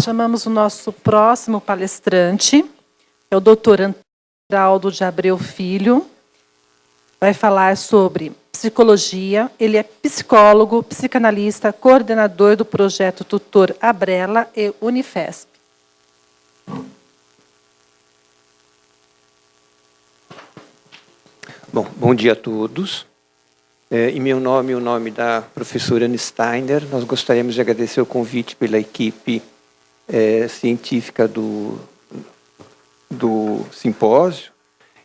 Chamamos o nosso próximo palestrante, é o Dr. Andraldo de Abreu Filho. Vai falar sobre psicologia. Ele é psicólogo, psicanalista, coordenador do projeto Tutor Abrela e Unifesp. Bom dia a todos. Em meu nome e o nome da professora Anne Steiner, nós gostaríamos de agradecer o convite pela equipe científica do simpósio,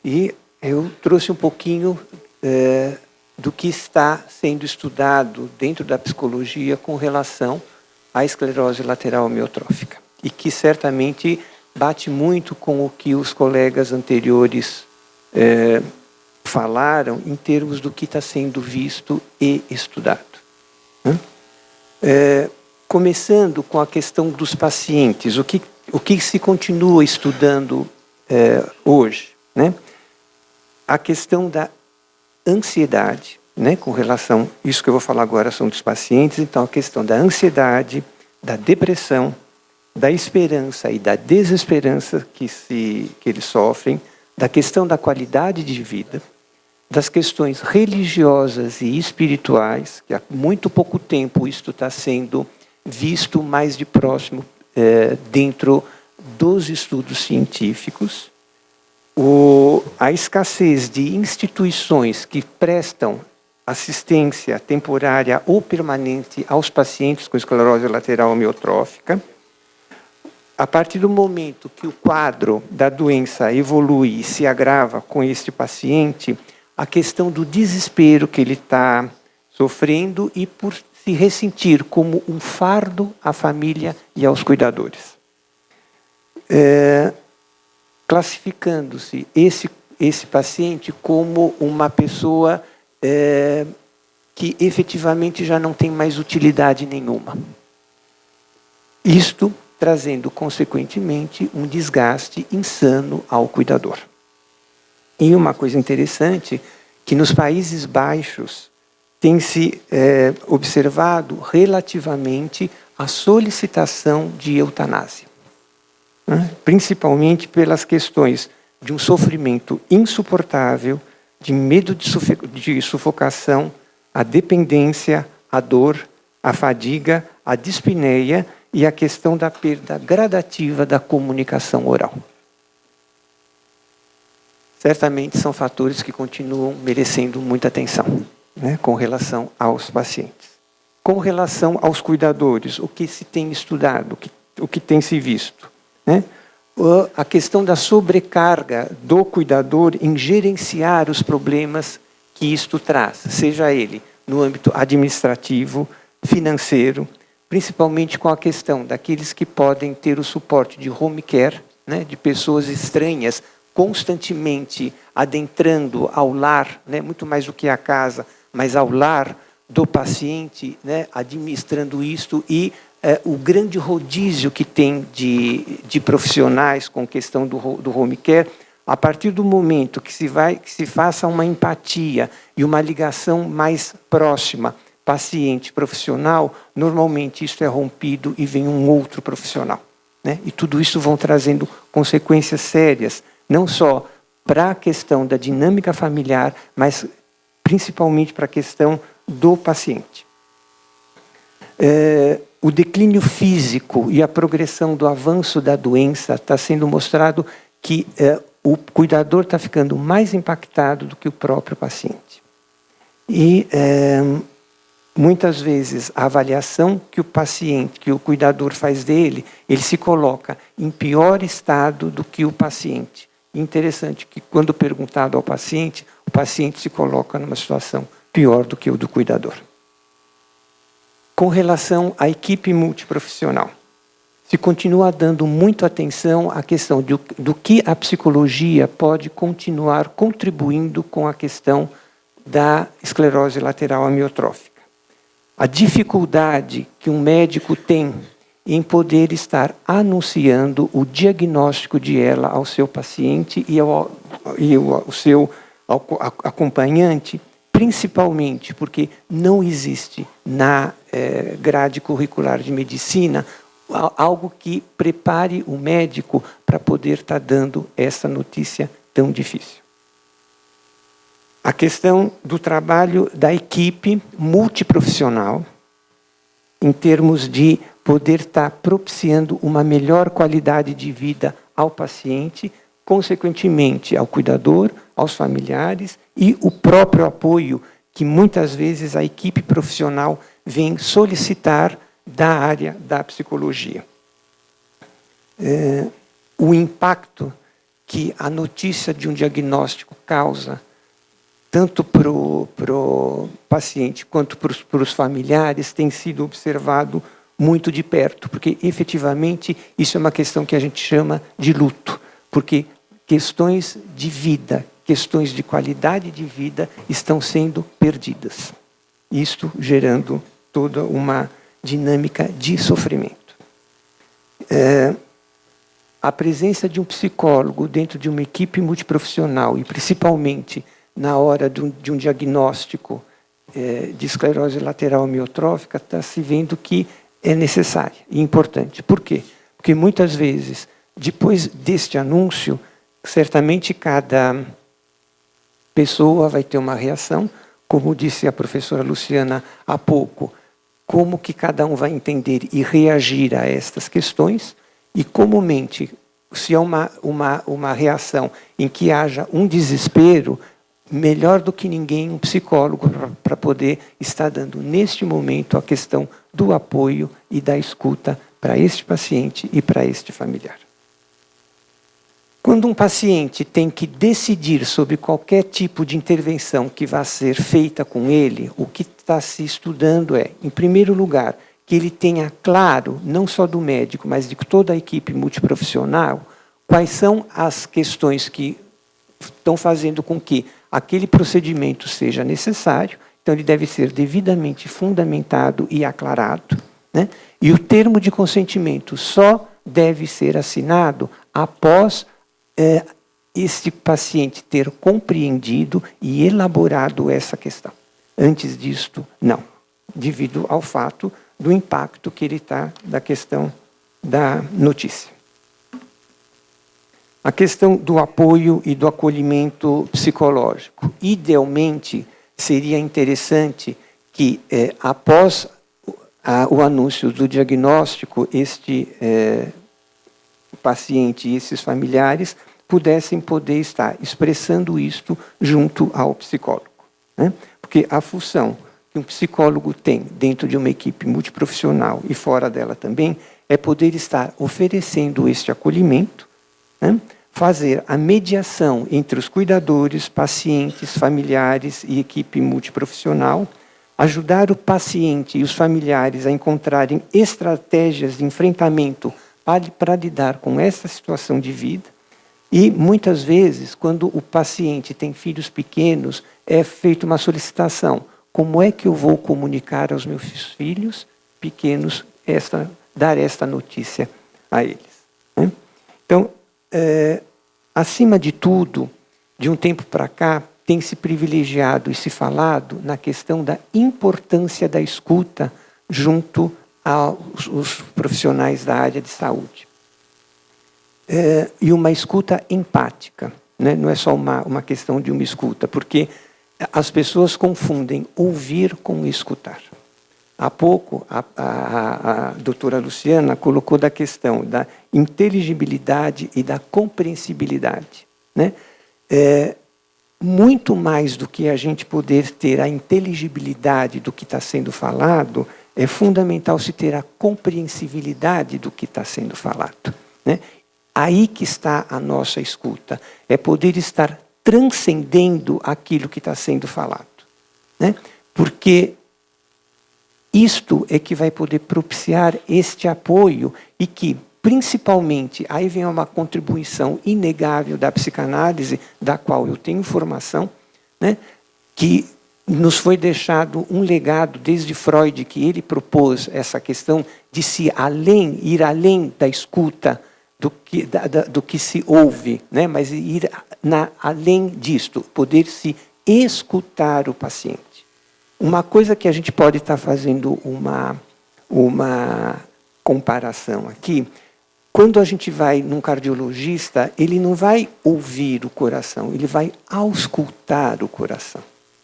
e eu trouxe um pouquinho do que está sendo estudado dentro da psicologia com relação à esclerose lateral amiotrófica, e que certamente bate muito com o que os colegas anteriores falaram em termos do que está sendo visto e estudado. Começando com a questão dos pacientes, o que se continua estudando hoje, né? A questão da ansiedade, né? Com relação, isso que eu vou falar agora são dos pacientes, então a questão da ansiedade, da depressão, da esperança e da desesperança que eles sofrem, da questão da qualidade de vida, das questões religiosas e espirituais, que há muito pouco tempo isto está sendo visto mais de próximo dentro dos estudos científicos, a escassez de instituições que prestam assistência temporária ou permanente aos pacientes com esclerose lateral amiotrófica. A partir do momento que o quadro da doença evolui e se agrava com este paciente, a questão do desespero que ele está sofrendo e por se ressentir como um fardo à família e aos cuidadores. Classificando-se esse paciente como uma pessoa que efetivamente já não tem mais utilidade nenhuma. Isto trazendo, consequentemente, um desgaste insano ao cuidador. E uma coisa interessante, que nos Países Baixos tem se observado relativamente a solicitação de eutanásia, né? Principalmente pelas questões de um sofrimento insuportável, de medo de sufocação, a dependência, a dor, a fadiga, a dispneia e a questão da perda gradativa da comunicação oral. Certamente são fatores que continuam merecendo muita atenção, né, com relação aos pacientes. Com relação aos cuidadores, o que se tem estudado, o que tem se visto, né? A questão da sobrecarga do cuidador em gerenciar os problemas que isto traz, seja ele no âmbito administrativo, financeiro, principalmente com a questão daqueles que podem ter o suporte de home care, né, de pessoas estranhas, constantemente adentrando ao lar, né, muito mais do que a casa, mas ao lar do paciente, né, administrando isto, e o grande rodízio que tem de profissionais com questão do home care, a partir do momento que se faça uma empatia e uma ligação mais próxima, paciente-profissional, normalmente isso é rompido e vem um outro profissional, né? E tudo isso vão trazendo consequências sérias, não só para a questão da dinâmica familiar, mas principalmente para a questão do paciente. O declínio físico e a progressão do avanço da doença está sendo mostrado que o cuidador está ficando mais impactado do que o próprio paciente. E muitas vezes a avaliação que o paciente, que o cuidador faz dele, ele se coloca em pior estado do que o paciente. Interessante que, quando perguntado ao paciente, o paciente se coloca numa situação pior do que o do cuidador. Com relação à equipe multiprofissional, se continua dando muito atenção à questão do que a psicologia pode continuar contribuindo com a questão da esclerose lateral amiotrófica. A dificuldade que um médico tem em poder estar anunciando o diagnóstico de ela ao seu paciente e ao seu acompanhante, principalmente porque não existe na grade curricular de medicina algo que prepare o médico para poder estar dando essa notícia tão difícil. A questão do trabalho da equipe multiprofissional, em termos de poder estar propiciando uma melhor qualidade de vida ao paciente, consequentemente ao cuidador, aos familiares e o próprio apoio que muitas vezes a equipe profissional vem solicitar da área da psicologia. O impacto que a notícia de um diagnóstico causa, tanto para o paciente quanto para os familiares, tem sido observado muito de perto, porque efetivamente isso é uma questão que a gente chama de luto, porque questões de vida, questões de qualidade de vida estão sendo perdidas. Isto gerando toda uma dinâmica de sofrimento. A presença de um psicólogo dentro de uma equipe multiprofissional, e principalmente na hora de um diagnóstico de esclerose lateral amiotrófica, está se vendo que é necessária e importante. Por quê? Porque muitas vezes, depois deste anúncio, certamente cada pessoa vai ter uma reação, como disse a professora Luciana há pouco, como que cada um vai entender e reagir a estas questões, e comumente, se há uma reação em que haja um desespero, melhor do que ninguém um psicólogo para poder estar dando, neste momento, a questão do apoio e da escuta para este paciente e para este familiar. Quando um paciente tem que decidir sobre qualquer tipo de intervenção que vá ser feita com ele, o que está se estudando é, em primeiro lugar, que ele tenha claro, não só do médico, mas de toda a equipe multiprofissional, quais são as questões que estão fazendo com que aquele procedimento seja necessário. Então, ele deve ser devidamente fundamentado e aclarado, né? E o termo de consentimento só deve ser assinado após esse paciente ter compreendido e elaborado essa questão. Antes disto, não. Devido ao fato do impacto que ele está da questão da notícia. A questão do apoio e do acolhimento psicológico. Idealmente, seria interessante que, após o anúncio do diagnóstico, este paciente e esses familiares pudessem estar expressando isto junto ao psicólogo, né? Porque a função que um psicólogo tem dentro de uma equipe multiprofissional e fora dela também é poder estar oferecendo este acolhimento, né? Fazer a mediação entre os cuidadores, pacientes, familiares e equipe multiprofissional, ajudar o paciente e os familiares a encontrarem estratégias de enfrentamento para lidar com essa situação de vida. E, muitas vezes, quando o paciente tem filhos pequenos, é feita uma solicitação. Como é que eu vou comunicar aos meus filhos pequenos, dar esta notícia a eles? Né? Então, acima de tudo, de um tempo para cá, tem se privilegiado e se falado na questão da importância da escuta junto aos profissionais da área de saúde. E uma escuta empática, né? Não é só uma questão de uma escuta, porque as pessoas confundem ouvir com escutar. Há pouco, a doutora Luciana colocou da questão da inteligibilidade e da compreensibilidade, né? Muito mais do que a gente poder ter a inteligibilidade do que está sendo falado, é fundamental se ter a compreensibilidade do que está sendo falado, né? Aí que está a nossa escuta, é poder estar transcendendo aquilo que está sendo falado, né? Porque isto é que vai poder propiciar este apoio e que, principalmente, aí vem uma contribuição inegável da psicanálise, da qual eu tenho formação, né? Que nos foi deixado um legado desde Freud, que ele propôs essa questão de ir além da escuta, do que se ouve, né? Mas ir além disto, poder se escutar o paciente. Uma coisa que a gente pode estar fazendo uma comparação aqui. Quando a gente vai num cardiologista, ele não vai ouvir o coração, ele vai auscultar o coração.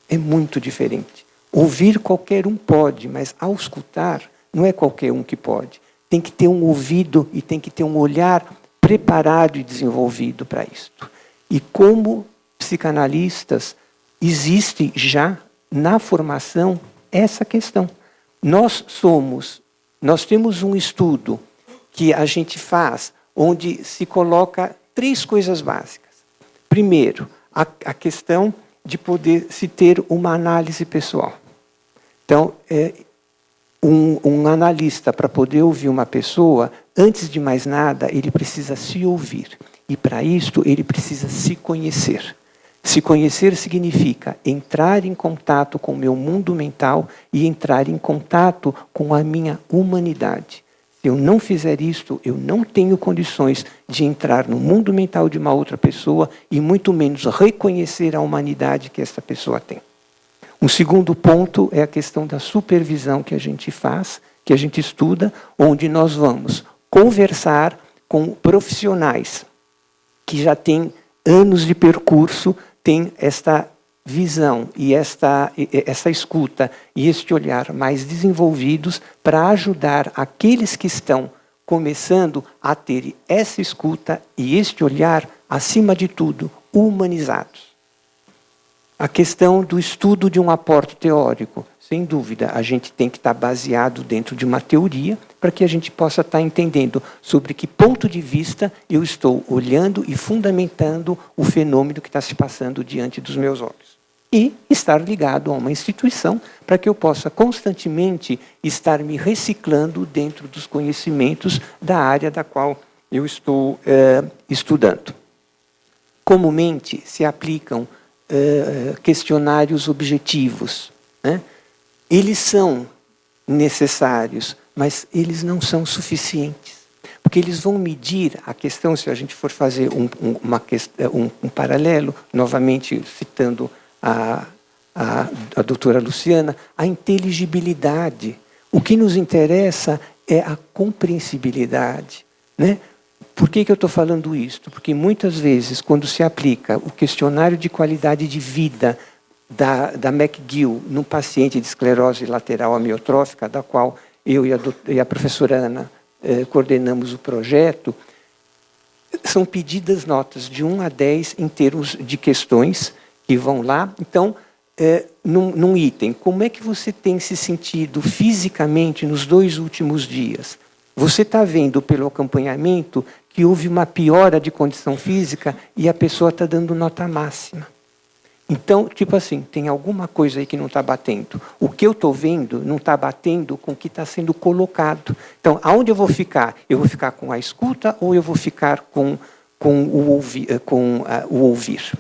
É muito diferente. Ouvir qualquer um pode, mas auscultar não é qualquer um que pode. Tem que ter um ouvido e tem que ter um olhar preparado e desenvolvido para isto. E como psicanalistas, existe já na formação essa questão. Nós temos um estudo que a gente faz, onde se coloca 3 coisas básicas. Primeiro, a questão de poder se ter uma análise pessoal. Então, um analista, para poder ouvir uma pessoa, antes de mais nada, ele precisa se ouvir. E, para isto, ele precisa se conhecer. Se conhecer significa entrar em contato com o meu mundo mental e entrar em contato com a minha humanidade. Se eu não fizer isto, eu não tenho condições de entrar no mundo mental de uma outra pessoa e muito menos reconhecer a humanidade que essa pessoa tem. Um segundo ponto é a questão da supervisão que a gente faz, que a gente estuda, onde nós vamos conversar com profissionais que já têm anos de percurso, têm esta visão e essa escuta e este olhar mais desenvolvidos para ajudar aqueles que estão começando a ter essa escuta e este olhar, acima de tudo, humanizados. A questão do estudo de um aporte teórico, sem dúvida, a gente tem que estar baseado dentro de uma teoria para que a gente possa estar entendendo sobre que ponto de vista eu estou olhando e fundamentando o fenômeno que está se passando diante dos meus olhos. E estar ligado a uma instituição para que eu possa constantemente estar me reciclando dentro dos conhecimentos da área da qual eu estou estudando. Comumente se aplicam questionários objetivos, né? Eles são necessários, mas eles não são suficientes. Porque eles vão medir a questão, se a gente for fazer um paralelo, novamente citando a doutora Luciana, a inteligibilidade. O que nos interessa é a compreensibilidade, né? Por que eu estou falando isto? Porque muitas vezes, quando se aplica o questionário de qualidade de vida da McGill num paciente de esclerose lateral amiotrófica, da qual eu e a professora Ana coordenamos o projeto, são pedidas notas de 1 a 10 em termos de questões que vão lá. Então, num item, como é que você tem se sentido fisicamente nos 2 últimos dias? Você está vendo pelo acompanhamento que houve uma piora de condição física e a pessoa está dando nota máxima. Então, tipo assim, tem alguma coisa aí que não está batendo. O que eu estou vendo não está batendo com o que está sendo colocado. Então, aonde eu vou ficar? Eu vou ficar com a escuta ou eu vou ficar com o ouvir?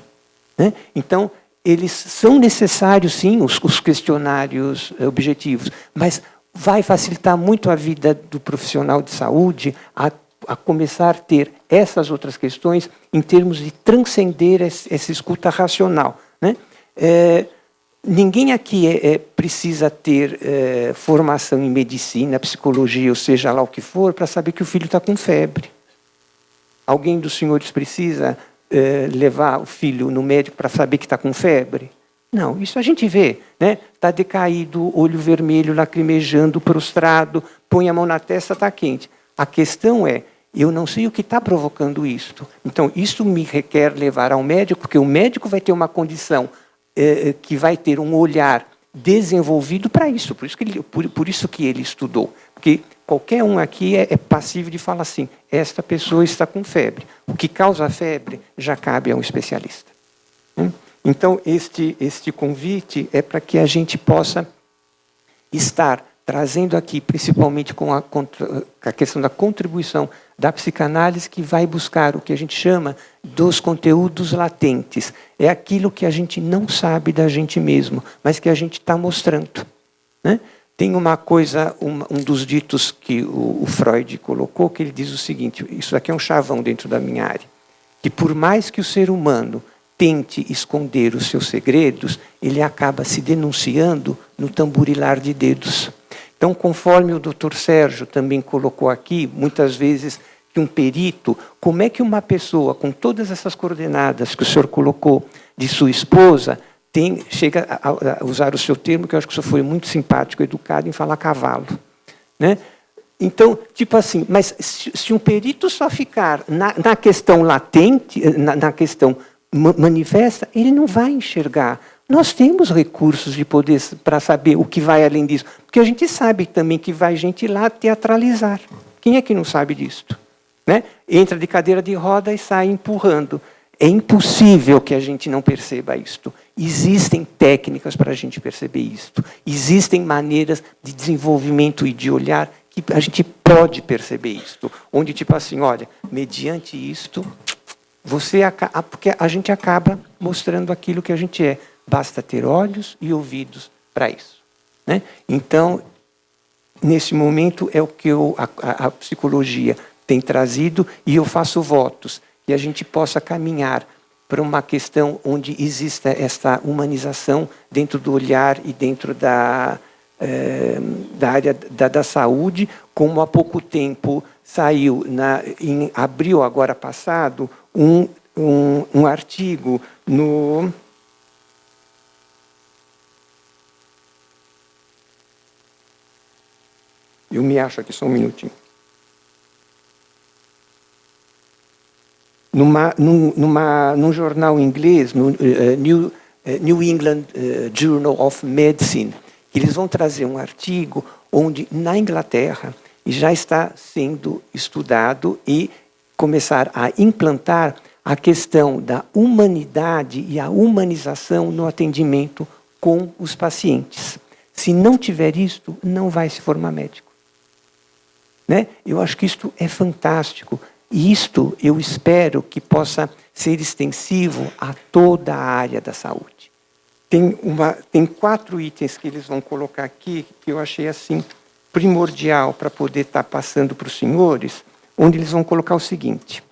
Né? Então, eles são necessários, sim, os questionários objetivos, mas vai facilitar muito a vida do profissional de saúde a começar a ter essas outras questões em termos de transcender essa escuta racional. Né? Ninguém aqui precisa ter formação em medicina, psicologia, ou seja lá o que for, para saber que o filho está com febre. Alguém dos senhores precisa levar o filho no médico para saber que está com febre? Não, isso a gente vê, né? Está decaído, olho vermelho, lacrimejando, prostrado, põe a mão na testa, está quente. A questão é, eu não sei o que está provocando isto. Então, isso me requer levar ao médico, porque o médico vai ter uma condição que vai ter um olhar desenvolvido para isso. Por isso que ele estudou. Porque qualquer um aqui é passível de falar assim, esta pessoa está com febre. O que causa a febre já cabe a um especialista. Então, este convite é para que a gente possa estar trazendo aqui, principalmente com a questão da contribuição da psicanálise, que vai buscar o que a gente chama dos conteúdos latentes. É aquilo que a gente não sabe da gente mesmo, mas que a gente está mostrando. Né? Tem uma coisa, um dos ditos que o Freud colocou, que ele diz o seguinte, isso aqui é um chavão dentro da minha área, que por mais que o ser humano tente esconder os seus segredos, ele acaba se denunciando no tamborilar de dedos. Então, conforme o doutor Sérgio também colocou aqui, muitas vezes, que um perito, como é que uma pessoa, com todas essas coordenadas que o senhor colocou de sua esposa, chega a usar o seu termo, que eu acho que o senhor foi muito simpático, educado em falar cavalo, né? Então, tipo assim, mas se um perito só ficar na questão latente, na questão manifesta, ele não vai enxergar. Nós temos recursos de poder para saber o que vai além disso, porque a gente sabe também que vai gente lá teatralizar. Quem é que não sabe disso? Né? Entra de cadeira de roda e sai empurrando. É impossível que a gente não perceba isto. Existem técnicas para a gente perceber isto. Existem maneiras de desenvolvimento e de olhar que a gente pode perceber isto. Onde, tipo assim, olha, mediante isto, porque a gente acaba mostrando aquilo que a gente é. Basta ter olhos e ouvidos para isso. Né? Então, nesse momento, é o que a psicologia tem trazido, e eu faço votos que a gente possa caminhar para uma questão onde exista esta humanização dentro do olhar e dentro da área da saúde, como há pouco tempo saiu, em abril agora passado, um artigo no... Eu me acho aqui, só um minutinho. Num jornal inglês, no New England Journal of Medicine, eles vão trazer um artigo onde, na Inglaterra, já está sendo estudado e começar a implantar a questão da humanidade e a humanização no atendimento com os pacientes. Se não tiver isto, não vai se formar médico. Né? Eu acho que isto é fantástico. E isto eu espero que possa ser extensivo a toda a área da saúde. Tem 4 itens que eles vão colocar aqui, que eu achei assim primordial para poder estar passando para os senhores, onde eles vão colocar o seguinte: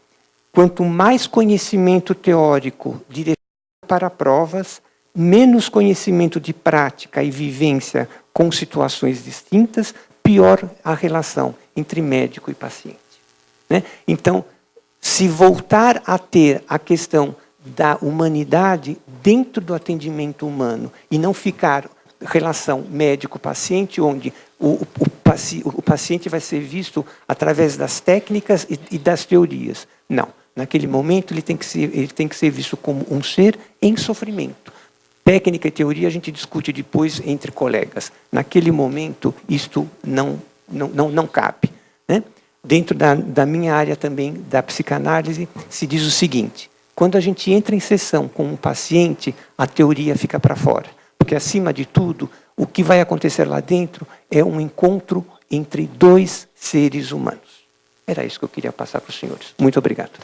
quanto mais conhecimento teórico direcionado para provas, menos conhecimento de prática e vivência com situações distintas, pior a relação entre médico e paciente. Né? Então, se voltar a ter a questão da humanidade dentro do atendimento humano e não ficar relação médico-paciente, onde o paciente vai ser visto através das técnicas e das teorias. Não. Naquele momento, ele tem que ser visto como um ser em sofrimento. Técnica e teoria a gente discute depois entre colegas. Naquele momento, isto não cabe. Né? Dentro da minha área também, da psicanálise, se diz o seguinte: quando a gente entra em sessão com um paciente, a teoria fica para fora. Porque, acima de tudo, o que vai acontecer lá dentro é um encontro entre 2 seres humanos. Era isso que eu queria passar para os senhores. Muito obrigado.